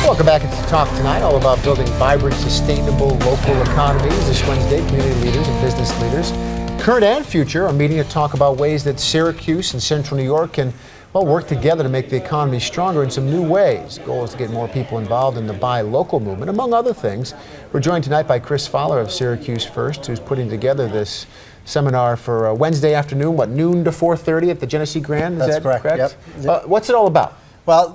Welcome back to Talk Tonight, all about building vibrant, sustainable local economies. This Wednesday, community leaders and business leaders, current and future, are meeting to talk about ways that Syracuse and Central New York can work together to make the economy stronger in some new ways. The goal is to get more people involved in the Buy Local movement, among other things. We're joined tonight by Chris Fowler of Syracuse First, who's putting together this seminar for Wednesday afternoon, noon to 4:30 at the Genesee Grand? That's correct? Yep. What's it all about? Well,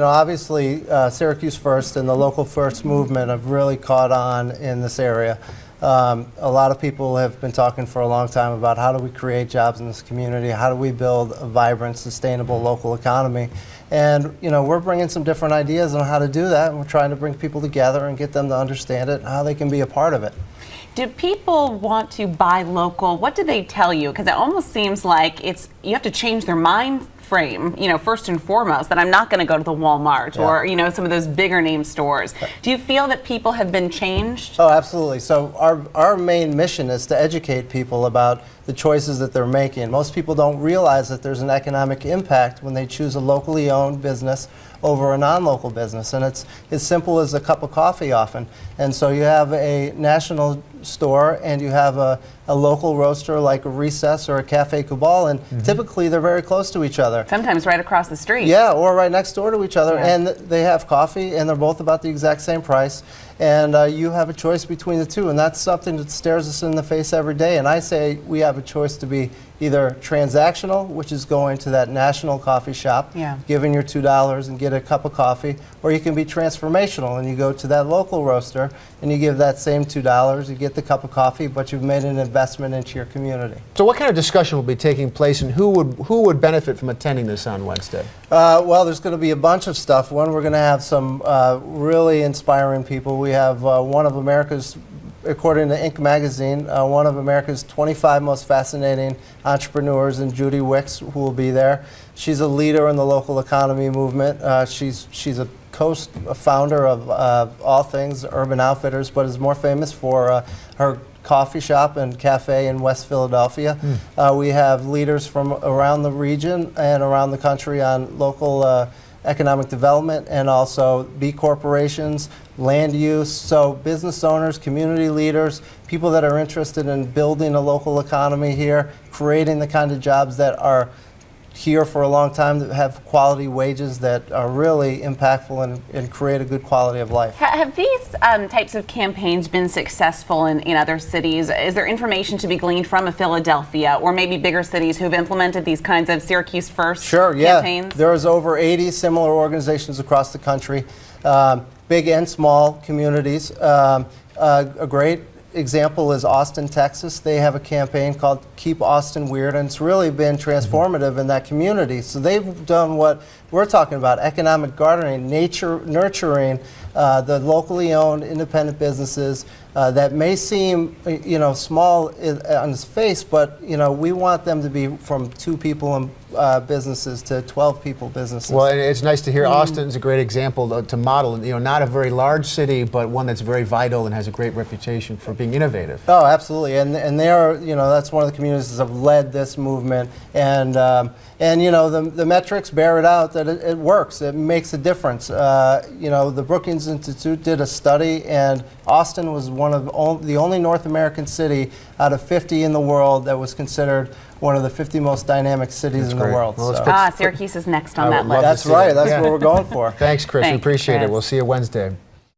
obviously Syracuse First and the Local First movement have really caught on in this area. A lot of people have been talking for a long time about how do we create jobs in this community, how do we build a vibrant, sustainable local economy. And, we're bringing some different ideas on how to do that, and we're trying to bring people together and get them to understand it and how they can be a part of it. Do people want to buy local? What do they tell you? Because it almost seems like you have to change their mind frame, first and foremost, that I'm not going to go to the Walmart or, some of those bigger name stores. Do you feel that people have been changed? Oh, absolutely. So our main mission is to educate people about the choices that they're making. Most people don't realize that there's an economic impact when they choose a locally owned business over a non-local business, and it's as simple as a cup of coffee often. And so you have a national store and you have a local roaster like a Recess or a Cafe Cabal, and typically they're very close to each other. Sometimes right across the street. Yeah, or right next door to each other, and they have coffee and they're both about the exact same price, and you have a choice between the two, and that's something that stares us in the face every day. And I say we have a choice to be either transactional, which is going to that national coffee shop, giving your $2 and get a cup of coffee, or you can be transformational and you go to that local roaster and you give that same $2, you get the cup of coffee, but you've made an investment into your community. So what kind of discussion will be taking place, and who would benefit from attending this on Wednesday? Well, there's going to be a bunch of stuff. One, we're going to have some really inspiring people. We have one of America's, according to Inc. magazine, one of America's 25 most fascinating entrepreneurs, in Judy Wicks, who will be there. She's a leader in the local economy movement. She's a founder of All Things Urban Outfitters, but is more famous for her coffee shop and cafe in West Philadelphia. We have leaders from around the region and around the country on local economic development, and also B corporations, land use, so business owners, community leaders, people that are interested in building a local economy here, creating the kind of jobs that are here for a long time, that have quality wages that are really impactful and create a good quality of life. Have these types of campaigns been successful in other cities? Is there information to be gleaned from a Philadelphia or maybe bigger cities who've implemented these kinds of Syracuse First campaigns? There's over 80 similar organizations across the country, big and small communities. A great example is Austin, Texas. They have a campaign called Keep Austin Weird, and it's really been transformative in that community. So they've done what we're talking about, economic gardening, nurturing the locally owned independent businesses that may seem small on its face, but we want them to be from 2 people businesses to 12 people businesses. Well, it's nice to hear. Austin's a great example to model. Not a very large city, but one that's very vital and has a great reputation for being innovative. Oh, absolutely, and they are. That's one of the communities that have led this movement, and the metrics bear it out that it works. It makes a difference. The Brookings Institute did a study, and Austin was one of the only North American city out of 50 in the world that was considered one of the 50 most dynamic cities in the world. Well, Syracuse is next on that list. That's right. That's what we're going for. Thanks, Chris. We appreciate it. We'll see you Wednesday.